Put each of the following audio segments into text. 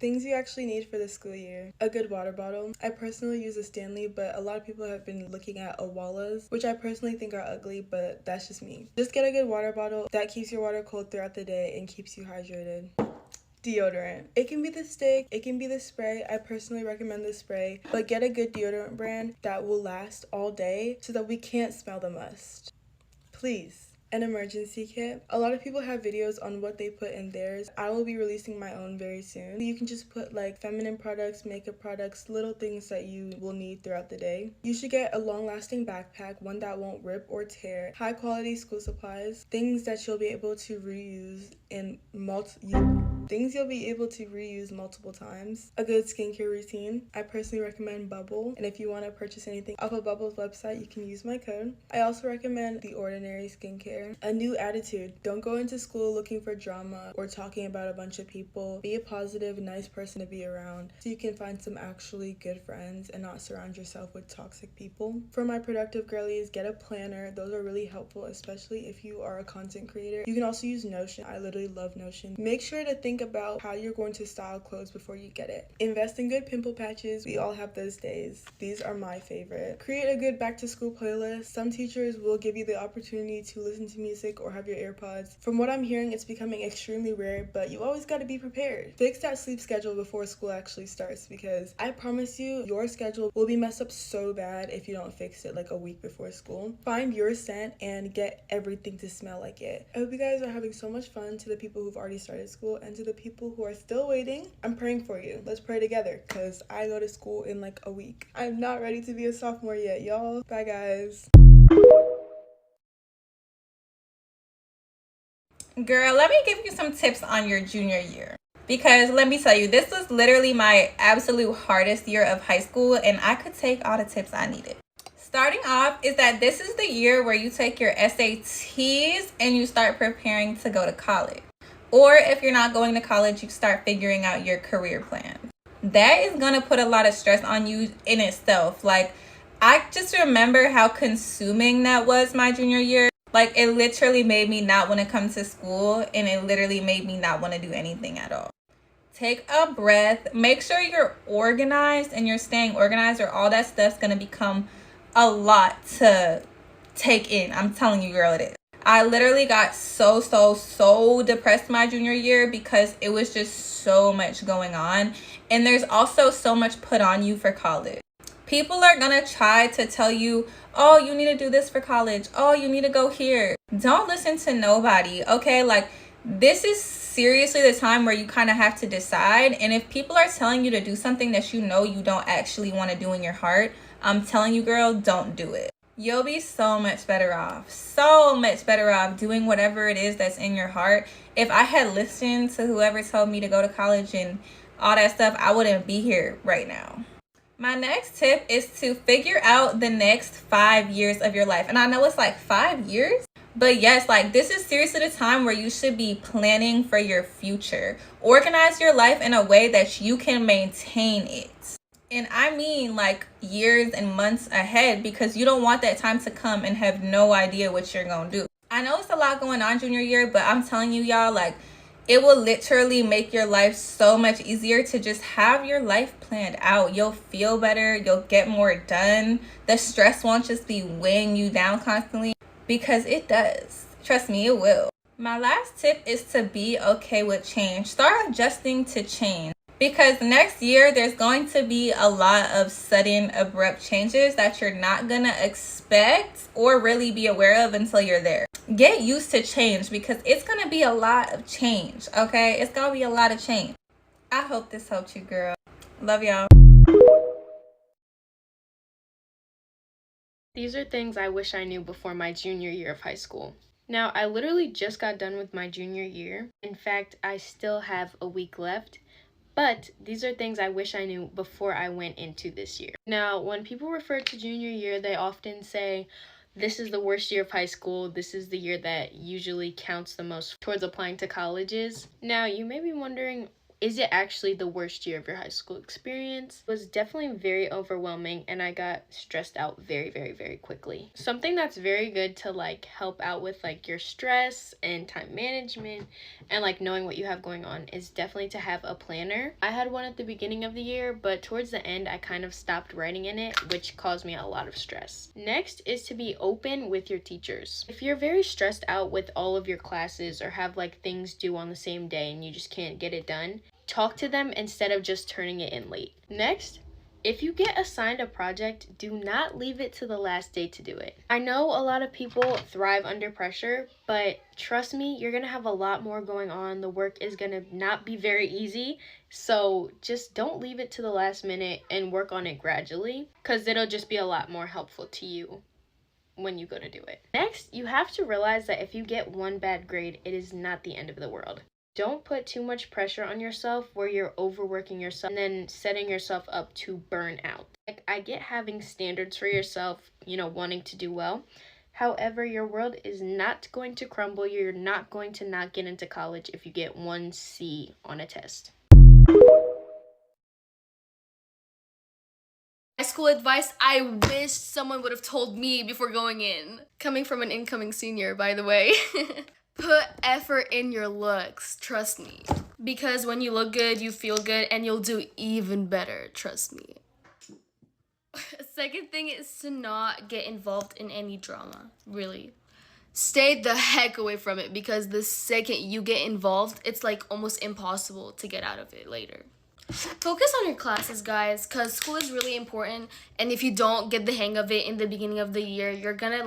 Things you actually need for the school year. A good water bottle. I personally use a Stanley, but a lot of people have been looking at Owalas, which I personally think are ugly, but that's just me. Just get a good water bottle that keeps your water cold throughout the day and keeps you hydrated. Deodorant. It can be the stick, it can be the spray. I personally recommend the spray, but get a good deodorant brand that will last all day so that we can't smell the must. Please. An emergency kit. A lot of people have videos on what they put in theirs. I will be releasing my own very soon. You can just put like feminine products, makeup products, little things that you will need throughout the day. You should get a long-lasting backpack, one that won't rip or tear, high quality school supplies, things that you'll be able to reuse in multiple times. A good skincare routine. I personally recommend Bubble, and if you want to purchase anything off of Bubble's website, you can use my code. I also recommend The Ordinary skincare. A new attitude. Don't go into school looking for drama or talking about a bunch of people. Be a positive, nice person to be around so you can find some actually good friends and not surround yourself with toxic people. For my productive girlies, get a planner. Those are really helpful, especially if you are a content creator. You can also use Notion. I literally love Notion. Make sure to think about how you're going to style clothes before you get it. Invest in good pimple patches. We all have those days. These are my favorite. Create a good back to school playlist. Some teachers will give you the opportunity to listen to music or have your AirPods. From what I'm hearing, it's becoming extremely rare, but you always got to be prepared. Fix that sleep schedule before school actually starts, because I promise you, your schedule will be messed up so bad if you don't fix it like a week before school. Find your scent and get everything to smell like it. I hope you guys are having so much fun. To the people who've already started school and to the people who are still waiting, I'm praying for you. Let's pray together, because I go to school in like a week. I'm not ready to be a sophomore yet, y'all. Bye, guys. Girl, let me give you some tips on your junior year. Because let me tell you, this was literally my absolute hardest year of high school, and I could take all the tips I needed. Starting off is that this is the year where you take your SATs and you start preparing to go to college. Or if you're not going to college, you start figuring out your career plan. That is going to put a lot of stress on you in itself. Like, I just remember how consuming that was my junior year. Like, it literally made me not want to come to school, and it literally made me not want to do anything at all. Take a breath. Make sure you're organized and you're staying organized, or all that stuff's going to become a lot to take in. I'm telling you, girl, it is. I literally got so depressed my junior year because it was just so much going on. And there's also so much put on you for college. People are gonna try to tell you, oh, you need to do this for college. Oh, you need to go here. Don't listen to nobody, okay? Like, this is seriously the time where you kind of have to decide. And if people are telling you to do something that you know you don't actually want to do in your heart, I'm telling you, girl, don't do it. You'll be so much better off doing whatever it is that's in your heart. If I had listened to whoever told me to go to college and all that stuff, I wouldn't be here right now. My next tip is to figure out the next 5 years of your life. And I know it's like 5 years, but yes, like, this is seriously the time where you should be planning for your future. Organize your life in a way that you can maintain it. And I mean like years and months ahead, because you don't want that time to come and have no idea what you're gonna do. I know it's a lot going on junior year, but I'm telling you, y'all, like, it will literally make your life so much easier to just have your life planned out. You'll feel better. You'll get more done. The stress won't just be weighing you down constantly, because it does. Trust me, it will. My last tip is to be okay with change. Start adjusting to change. Because next year, there's going to be a lot of sudden, abrupt changes that you're not going to expect or really be aware of until you're there. Get used to change, because it's going to be a lot of change, okay? It's going to be a lot of change. I hope this helped you, girl. Love y'all. These are things I wish I knew before my junior year of high school. Now, I literally just got done with my junior year. In fact, I still have a week left. But these are things I wish I knew before I went into this year. Now, when people refer to junior year, they often say, this is the worst year of high school. This is the year that usually counts the most towards applying to colleges. Now, you may be wondering, Is it actually the worst year of your high school experience? It was definitely very overwhelming, and I got stressed out very, very, very quickly. Something that's very good to like help out with like your stress and time management and like knowing what you have going on is definitely to have a planner. I had one at the beginning of the year, but towards the end I kind of stopped writing in it, which caused me a lot of stress. Next is to be open with your teachers. If you're very stressed out with all of your classes or have like things due on the same day and you just can't get it done, talk to them instead of just turning it in late. Next, if you get assigned a project, do not leave it to the last day to do it. I know a lot of people thrive under pressure, but trust me, you're gonna have a lot more going on. The work is gonna not be very easy, so just don't leave it to the last minute and work on it gradually, because it'll just be a lot more helpful to you when you go to do it. Next, you have to realize that if you get one bad grade, it is not the end of the world. Don't put too much pressure on yourself where you're overworking yourself and then setting yourself up to burn out. Like, I get having standards for yourself, wanting to do well. However, your world is not going to crumble. You're not going to not get into college if you get 1 C on a test. High school advice, I wish someone would have told me before going in. Coming from an incoming senior, by the way. Put effort in your looks, trust me. Because when you look good, you feel good, and you'll do even better, trust me. Second thing is to not get involved in any drama, really. Stay the heck away from it, because the second you get involved, it's like almost impossible to get out of it later. Focus on your classes, guys, because school is really important, and if you don't get the hang of it in the beginning of the year, you're gonna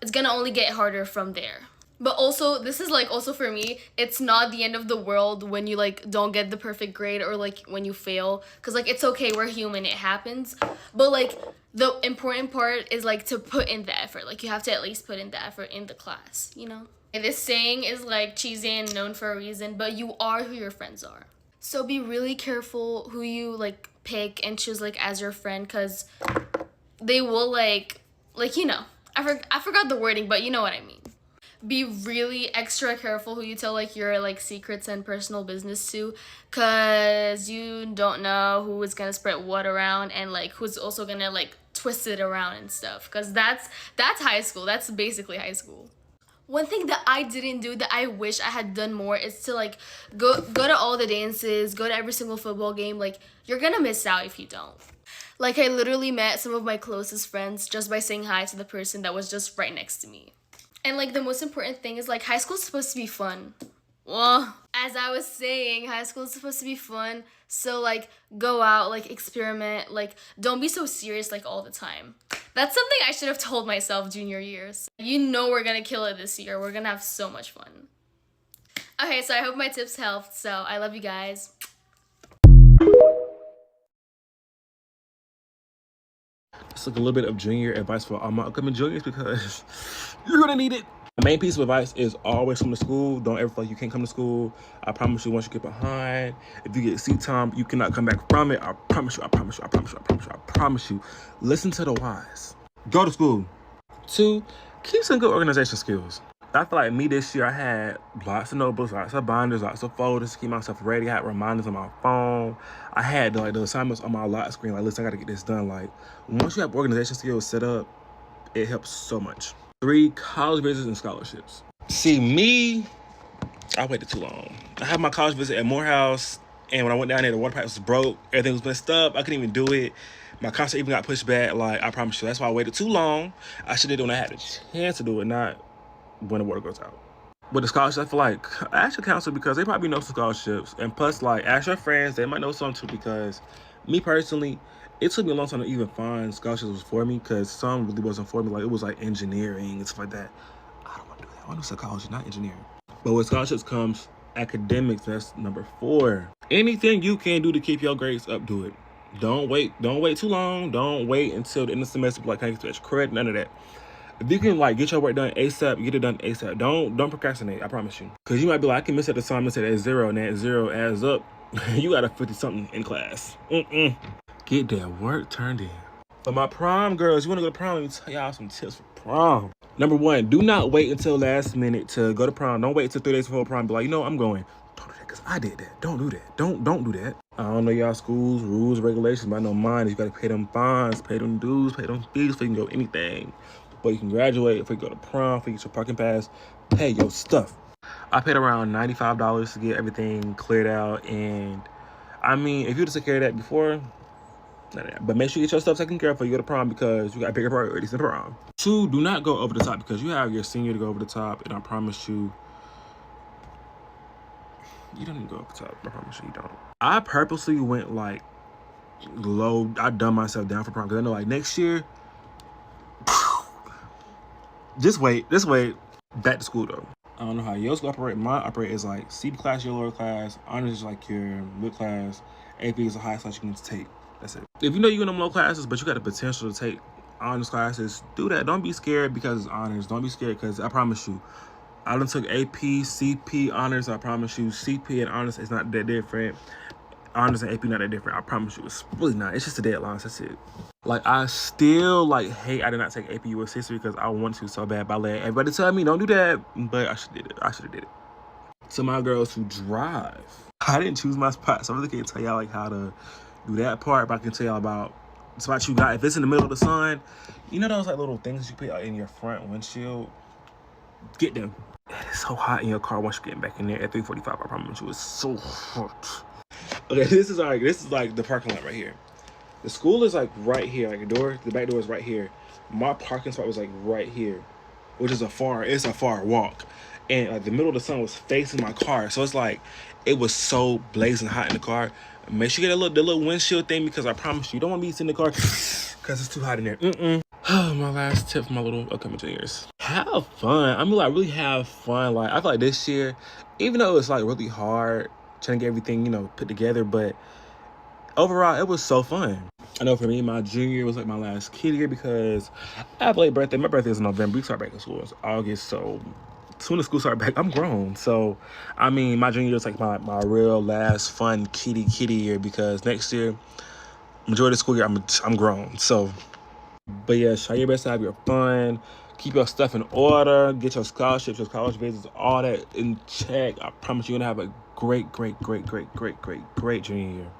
it's gonna only get harder from there. But also, this is also for me, it's not the end of the world when you don't get the perfect grade or when you fail, because it's okay, we're human, it happens. But the important part is to put in the effort. You have to at least put in the effort in the class, And this saying is cheesy and known for a reason, but you are who your friends are. So be really careful who you pick and choose as your friend, because they will I forgot the wording, but you know what I mean. Be really extra careful who you tell your secrets and personal business to, because you don't know who is gonna spread what around and who's also gonna twist it around and stuff, because that's high school. That's basically high school. One thing that I didn't do that I wish I had done more is to go to all the dances, go to every single football game. You're gonna miss out if you don't. I literally met some of my closest friends just by saying hi to the person that was just right next to me. And the most important thing is high school is supposed to be fun. Well, as I was saying, high school is supposed to be fun. So go out, experiment, don't be so serious all the time. That's something I should have told myself junior years. We're gonna kill it this year. We're gonna have so much fun. Okay, so I hope my tips helped. So I love you guys. It's a little bit of junior advice for all my upcoming juniors, because you're gonna need it. The main piece of advice is always come to school. Don't ever feel like you can't come to school. I promise you, once you get behind, if you get seat time, you cannot come back from it. I promise you, I promise you, I promise you, I promise you, I promise you. Listen to the whys. Go to school. 2, keep some good organization skills. I feel like me this year, I had lots of notebooks, lots of binders, lots of folders to keep myself ready. I had reminders on my phone. I had the assignments on my lock screen. Listen, I gotta get this done. Once you have organization skills set up, it helps so much. 3, college visits and scholarships. See, me, I waited too long. I had my college visit at Morehouse, and when I went down there, the water pipe was broke. Everything was messed up. I couldn't even do it. My concert even got pushed back. I promise you, that's why I waited too long. I should have done it when I had a chance to do it, not when the water goes out. With the scholarships, I feel ask your counselor, because they probably know some scholarships. And plus, ask your friends. They might know some too, because me personally, it took me a long time to even find scholarships was for me, because some really wasn't for me. It was engineering and stuff like that. I don't want to do that. I want to do psychology, not engineering. But with scholarships comes academics. That's number 4. Anything you can do to keep your grades up, do it. Don't wait too long. Don't wait until the end of the semester, can I get extra credit? None of that. If you can get your work done ASAP, get it done ASAP. Don't procrastinate, I promise you. Because you might be I can miss at the assignment at 0, and that 0 adds up. You got a 50-something in class. Get that work turned in. For my prom girls, you want to go to prom? Let me tell y'all some tips for prom. Number 1, do not wait until last minute to go to prom. Don't wait until 3 days before prom. Be I'm going. Don't do that. because I did that. Don't do that. Don't do that. I don't know y'all schools, rules, regulations, but I know mine is you got to pay them fines, pay them dues, pay them fees before you can go anything. But you can graduate, before you go to prom, before you get your parking pass, pay your stuff. I paid around $95 to get everything cleared out, and I mean, if you would have taken care of that before, but make sure you get your stuff taken care of before you go to prom, because you got bigger priorities than prom. 2, do not go over the top, because you have your senior to go over the top, and I promise you, you don't need to go over the top. I promise you don't. I purposely went like low. I dumbed myself down for prom because I know like next year, just wait. Back to school though. I don't know how your school operate. Mine operate is like C class, your lower class. Honors is like your mid class. AP is the highest class you can take. That's it. If you know you're in them low classes, but you got the potential to take honors classes, do that. Don't be scared because it's honors. Don't be scared because I promise you, I done took AP, CP, honors. I promise you, CP and honors is not that different. Honors and AP not that different. I promise you, it's really not. It's just the deadlines. That's it. Like, I still like hate I did not take AP US history because I want to so bad. But I let everybody tell me don't do that, but I should did it. I should have did it. To my girls who drive, I didn't choose my spot, so I really can't tell y'all like how to do that part. But I can tell y'all about the spot you got. If it's in the middle of the sun, you know those like little things you put in your front windshield. Get them. It is so hot in your car once you're getting back in there at 3:45. I promise you, it's so hot. Okay, this is like the parking lot right here. The school is like right here, like the back door is right here. My parking spot was like right here, which is it's a far walk. And like the middle of the sun was facing my car. So it's like, it was so blazing hot in the car. Make sure you get the little windshield thing, because I promise you don't want me to sit in the car because it's too hot in there. My last tip for my little upcoming juniors. Have fun. I mean, like, really have fun. Like, I feel like this year, even though it's like really hard trying to get everything, put together, but overall, it was so fun. I know for me, my junior year was like my last kid year because I have a late birthday. My birthday is in November. We start back in school. It's August, so soon as school start back, I'm grown. So, I mean, my junior year is like my real last fun kitty year, because next year, majority of the school year, I'm grown. So, but yeah, try your best to have your fun. Keep your stuff in order. Get your scholarships, your college visits, all that in check. I promise you're going to have a great junior year.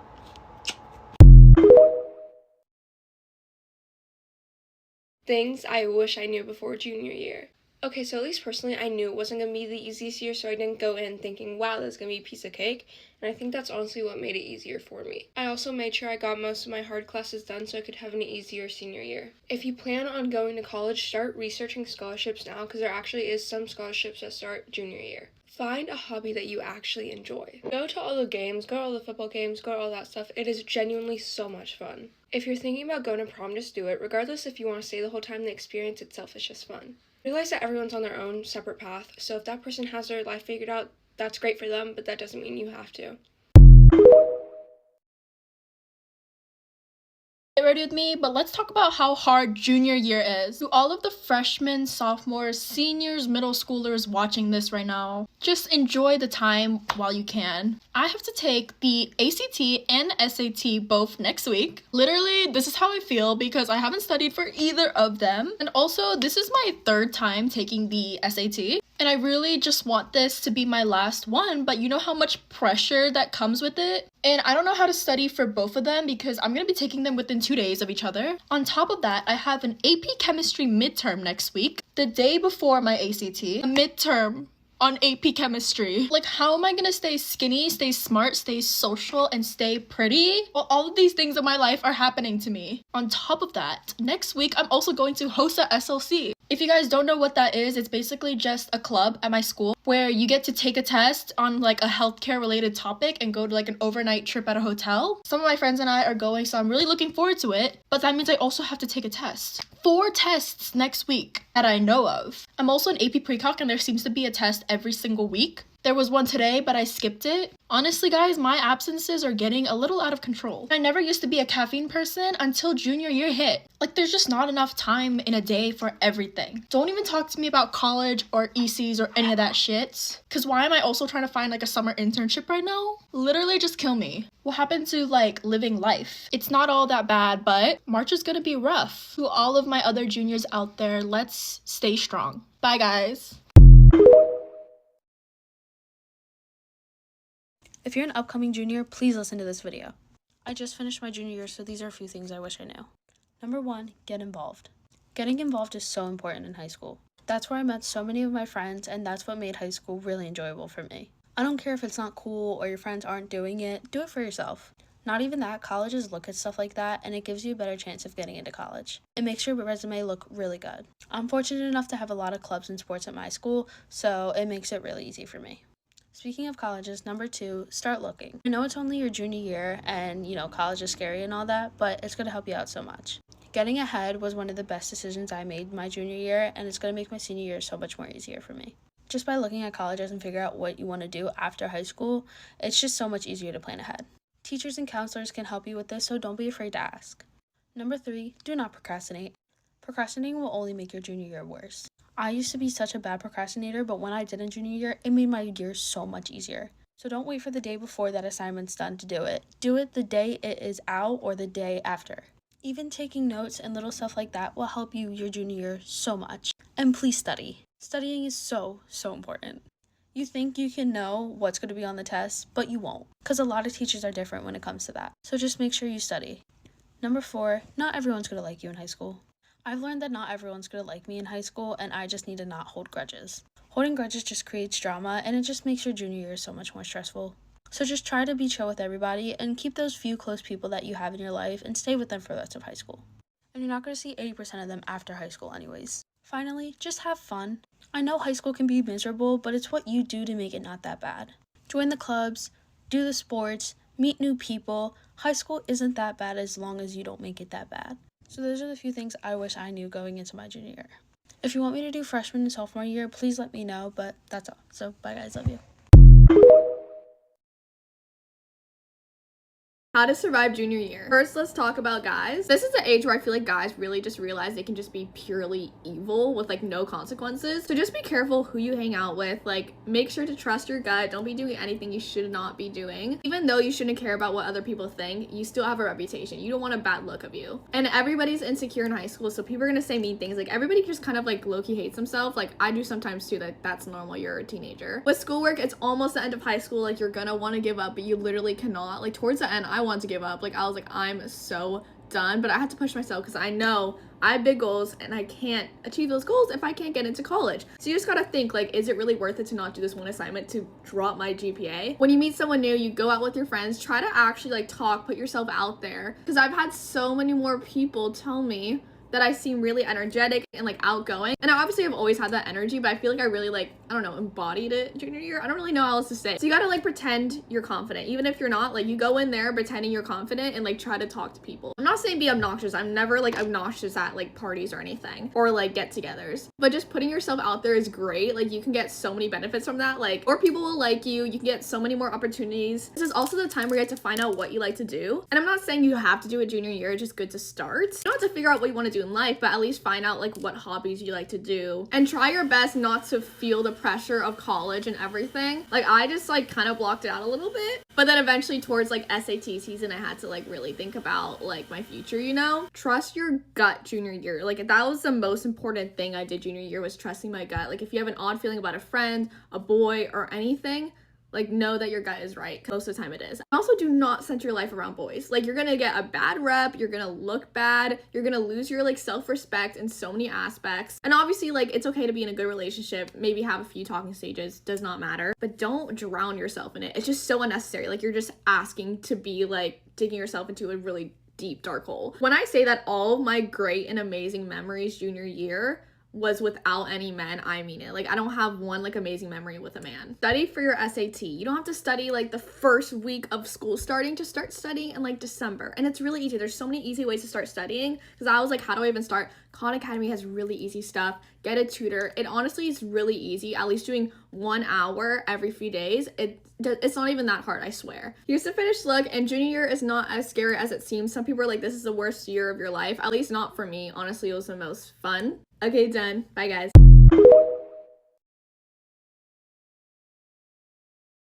Things I wish I knew before junior year. Okay, so at least personally, I knew it wasn't going to be the easiest year, so I didn't go in thinking, wow, this is going to be a piece of cake, and I think that's honestly what made it easier for me. I also made sure I got most of my hard classes done so I could have an easier senior year. If you plan on going to college, start researching scholarships now, because there actually is some scholarships that start junior year. Find a hobby that you actually enjoy. Go to all the games, go to all the football games, go to all that stuff. It is genuinely so much fun. If you're thinking about going to prom, just do it. Regardless if you want to stay the whole time, the experience itself is just fun. Realize that everyone's on their own separate path, so if that person has their life figured out, that's great for them, but that doesn't mean you have to. Get ready with me, but let's talk about how hard junior year is. To all of the freshmen, sophomores, seniors, middle schoolers watching this right now, just enjoy the time while you can. I have to take the ACT and SAT both next week. Literally, this is how I feel because I haven't studied for either of them. And also, this is my third time taking the SAT. And I really just want this to be my last one, but you know how much pressure that comes with it? And I don't know how to study for both of them because I'm going to be taking them within 2 days of each other. On top of that, I have an AP Chemistry midterm next week, the day before my ACT. A midterm on AP Chemistry. Like, how am I gonna stay skinny, stay smart, stay social, and stay pretty? Well, all of these things in my life are happening to me. On top of that, next week, I'm also going to host a SLC. If you guys don't know what that is, it's basically just a club at my school where you get to take a test on like a healthcare related topic and go to like an overnight trip at a hotel. Some of my friends and I are going, so I'm really looking forward to it. But that means I also have to take a test. 4 tests next week that I know of. I'm also an AP Pre-Calc and there seems to be a test every single week. There was one today, but I skipped it. Honestly, guys, my absences are getting a little out of control. I never used to be a caffeine person until junior year hit. Like, there's just not enough time in a day for everything. Don't even talk to me about college or ECs or any of that shit. Cause why am I also trying to find like a summer internship right now? Literally just kill me. What happened to like living life? It's not all that bad, but March is gonna be rough. To all of my other juniors out there, let's stay strong. Bye, guys. If you're an upcoming junior, please listen to this video. I just finished my junior year, so these are a few things I wish I knew. Number 1, get involved. Getting involved is so important in high school. That's where I met so many of my friends, and that's what made high school really enjoyable for me. I don't care if it's not cool or your friends aren't doing it, do it for yourself. Not even that, colleges look at stuff like that, and it gives you a better chance of getting into college. It makes your resume look really good. I'm fortunate enough to have a lot of clubs and sports at my school, so it makes it really easy for me. Speaking of colleges, number 2, start looking. I know it's only your junior year, and college is scary and all that, but it's going to help you out so much. Getting ahead was one of the best decisions I made my junior year, and it's going to make my senior year so much more easier for me. Just by looking at colleges and figure out what you want to do after high school, it's just so much easier to plan ahead. Teachers and counselors can help you with this, so don't be afraid to ask. Number 3, do not procrastinate. Procrastinating will only make your junior year worse. I used to be such a bad procrastinator, but when I did in junior year, it made my year so much easier. So don't wait for the day before that assignment's done to do it. Do it the day it is out or the day after. Even taking notes and little stuff like that will help you your junior year so much. And please study. Studying is so important. You think you can know what's going to be on the test, but you won't, because a lot of teachers are different when it comes to that. So just make sure you study. Number 4, not everyone's going to like you in high school. I've learned that not everyone's going to like me in high school, and I just need to not hold grudges. Holding grudges just creates drama, and it just makes your junior year so much more stressful. So just try to be chill with everybody, and keep those few close people that you have in your life, and stay with them for the rest of high school. And you're not going to see 80% of them after high school anyways. Finally, just have fun. I know high school can be miserable, but it's what you do to make it not that bad. Join the clubs, do the sports, meet new people. High school isn't that bad as long as you don't make it that bad. So those are the few things I wish I knew going into my junior year. If you want me to do freshman and sophomore year, please let me know, but that's all. So bye guys, love you. How to survive junior year. First, let's talk about guys. This is the age where I feel like guys really just realize they can just be purely evil with like no consequences. So just be careful who you hang out with. Like, make sure to trust your gut. Don't be doing anything you should not be doing. Even though you shouldn't care about what other people think, you still have a reputation. You don't want a bad look of you. And everybody's insecure in high school, so people are gonna say mean things. Like, everybody just kind of like low-key hates themselves. Like, I do sometimes too. That's normal. You're a teenager. With schoolwork, it's almost the end of high school. Like, you're gonna want to give up, but you literally cannot. Like, towards the end, I want to give up. Like, I was like, I'm so done, but I had to push myself because I know I have big goals and I can't achieve those goals if I can't get into college. So you just gotta think, like, is it really worth it to not do this one assignment to drop my GPA? When you meet someone new, you go out with your friends, try to actually like talk, put yourself out there, because I've had so many more people tell me that I seem really energetic and like outgoing. And I obviously have always had that energy, but I feel like I really like, I don't know, embodied it junior year. I don't really know how else to say. So you gotta like pretend you're confident. Even if you're not, like, you go in there pretending you're confident and like try to talk to people. I'm not saying be obnoxious. I'm never like obnoxious at like parties or anything or like get-togethers. But just putting yourself out there is great. Like, you can get so many benefits from that. Like, or people will like you. You can get so many more opportunities. This is also the time where you get to find out what you like to do. And I'm not saying you have to do it junior year. It's just good to start. You don't have to figure out what you want to do in life, but at least find out like what hobbies you like to do and try your best not to feel the pressure of college and everything. Like, I just like kind of blocked it out a little bit, but then eventually towards like SAT season, I had to like really think about like my future, you know? Trust your gut junior year. Like, that was the most important thing I did junior year, was trusting my gut. Like, if you have an odd feeling about a friend, a boy, or anything, like, know that your gut is right. Most of the time it is. Also, do not center your life around boys. Like, you're gonna get a bad rep, you're gonna look bad, you're gonna lose your like self-respect in so many aspects. And obviously, like, it's okay to be in a good relationship, maybe have a few talking stages, does not matter, but don't drown yourself in it. It's just so unnecessary. Like, you're just asking to be like digging yourself into a really deep dark hole. When I say that all of my great and amazing memories junior year was without any men, I mean it. Like, I don't have one like amazing memory with a man. Study for your SAT. You don't have to study like the first week of school starting. To start studying in like December, and it's really easy. There's so many easy ways to start studying, because I was like, how do I even start? Khan Academy has really easy stuff. Get a tutor. It honestly is really easy. At least doing 1 hour every few days, it's not even that hard, I swear. Here's the finished look, and junior year is not as scary as it seems. Some people are like, this is the worst year of your life. At least not for me. Honestly, it was the most fun. Okay, done. Bye, guys.